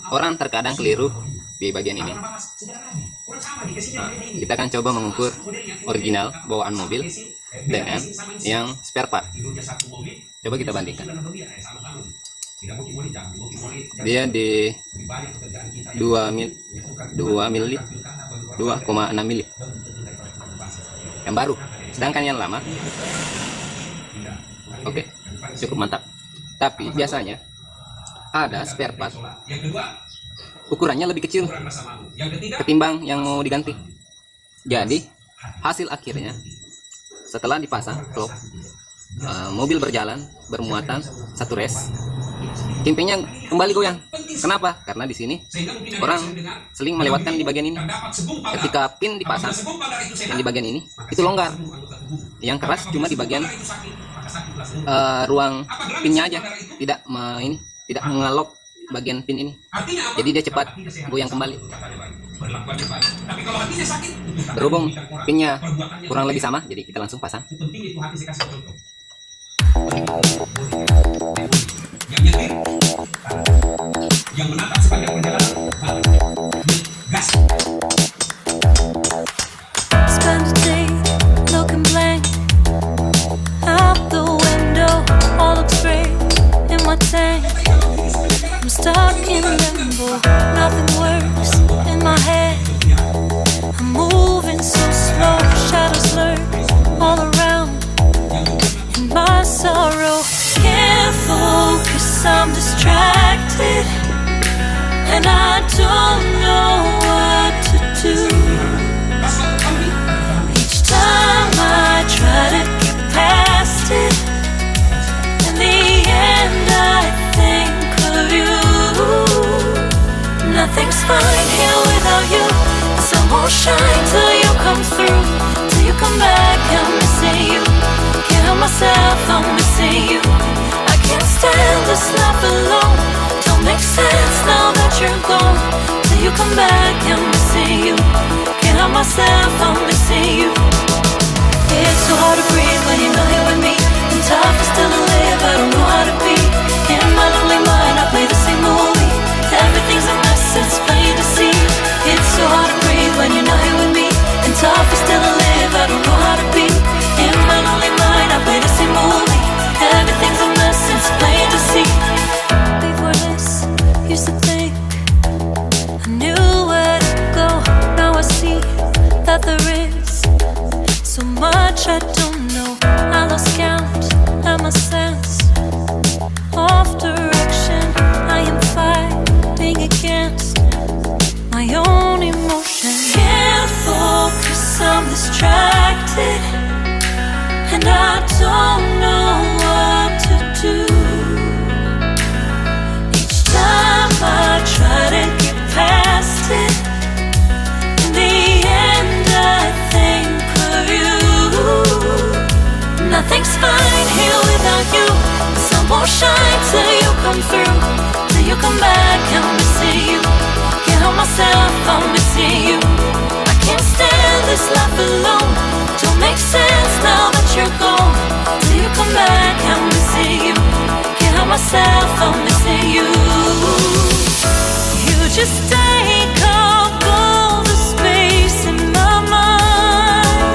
Orang terkadang keliru di bagian ini. Kita akan coba mengukur original bawaan mobil dengan yang spare part. Coba kita bandingkan. Dia di 2,6 mili yang baru, sedangkan yang lama oke, cukup mantap. Tapi biasanya ada spare part ukurannya lebih kecil ketimbang yang mau diganti. Jadi hasil akhirnya setelah dipasang truk, mobil berjalan bermuatan satu res, kingpennya kembali goyang. Kenapa? Karena di sini orang seling melewatkan di bagian ini. Ketika pin dipasang yang di bagian ini itu longgar, yang keras cuma di bagian ruang pinnya aja, tidak mengalok bagian pin ini. Jadi dia cepat goyang kembali. Berhubung pinnya kurang lebih sama, jadi kita langsung pasang. Yang menatap sepanjang perjalanan, gas. Spend a day looking blank out the window, all looks great in my tank. I'm stuck in limbo, nothing works in my head. I'm moving so slow, shadows lurk all around. In my sorrow, can't focus, I'm distracted, and I don't know what to do. Each time I try to get past it, in the end I think of you. Nothing's fine here without you. The sun won't shine till you come through, till you come back. I'm missing you. Can't help myself, I'm missing you. I can't stand this life alone. Don't make sense now that you're gone. Till you come back, I'm missing you. Can't help myself, I'm missing you. It's so hard to breathe when you're not here with me, and tough is still to live, I don't know how to be. In my lonely mind I play the same movie. Everything's a mess, it's plain to see. It's so hard to breathe when you're not here with me, and tough is still to live, I don't know how to be. In my lonely mind I play the same movie. Everything's a mess, it's plain to see. Before this, used to think I knew where to go. Now I see that there is so much I don't know. I lost count at my sense. my own emotions. Can't focus, I'm distracted, and I don't know what to do. Each time I try to get past it, in the end I think of you. Nothing's fine here without you. The sun won't shine till you come through, till you come back. I'm missing you. Can't help myself, I'm missing you. I can't stand this life alone. Don't make sense now that you're gone. Till you come back, I'm missing you. Can't help myself, I'm missing you. You just take up all the space in my mind.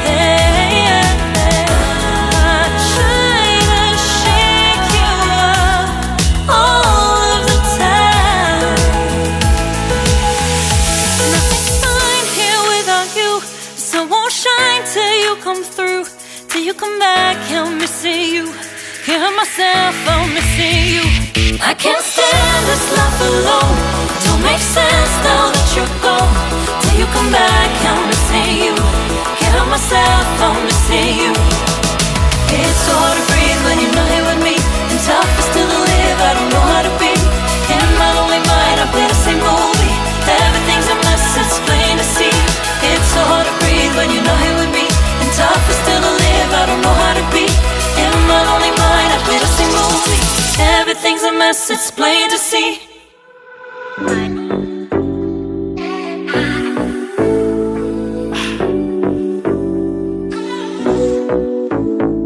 Hey, I try to shake you up all of the time. Nothing's fine here without you. The sun won't shine till you come through, till you come back. I'm missing you. Can't help myself, I'm missing you. I can't stand this life alone. Don't make sense now that you're gone. Till you come back, I'm missing you. Can't help myself, I'm missing you. It's hard to breathe when you're not here with me, and tough is still to live, I don't know how to be. In my lonely mind, I play the same movie. Everything's a mess, it's plain to see. It's hard to breathe when you're not here with me, and tough is still to live, I don't know how to be. In my lonely mind, I play the same movie. Everything's a mess, it's plain to see.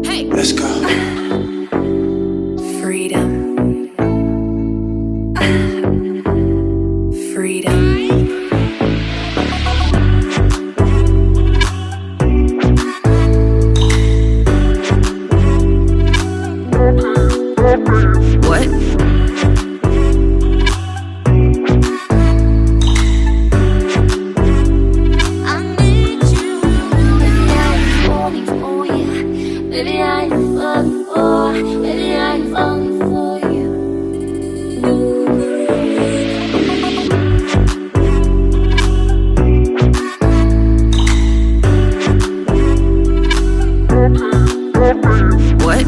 Hey, let's go. Freedom. Freedom. What? I need you. Baby, I'm falling for you. Baby, I'm falling for. Baby, I'm falling for you. What?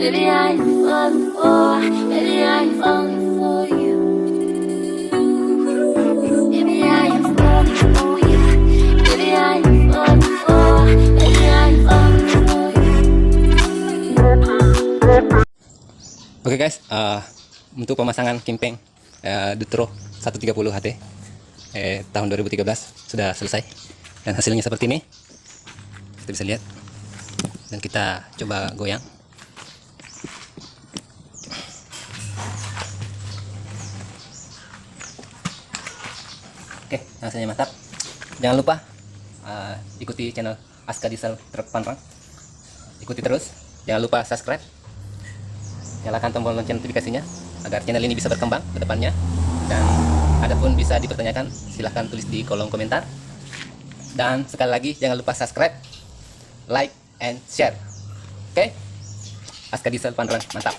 Baby, I'm falling for. Baby, I'm falling for you. Baby, I'm falling for you. Baby, I'm falling for. Baby, I'm falling for you. Oke guys, untuk pemasangan kingpen Dutro 130 HT tahun 2013 sudah selesai, dan hasilnya seperti ini. Kita bisa lihat, dan kita coba goyang. Oke, hasilnya mantap. Jangan lupa ikuti channel Aska Diesel Truk Panrang. Ikuti terus. Jangan lupa subscribe. Nyalakan tombol lonceng notifikasinya agar channel ini bisa berkembang ke depannya. Dan adapun bisa dipertanyakan, silahkan tulis di kolom komentar. Dan sekali lagi jangan lupa subscribe, like, and share. Oke? Aska Diesel Panrang, mantap.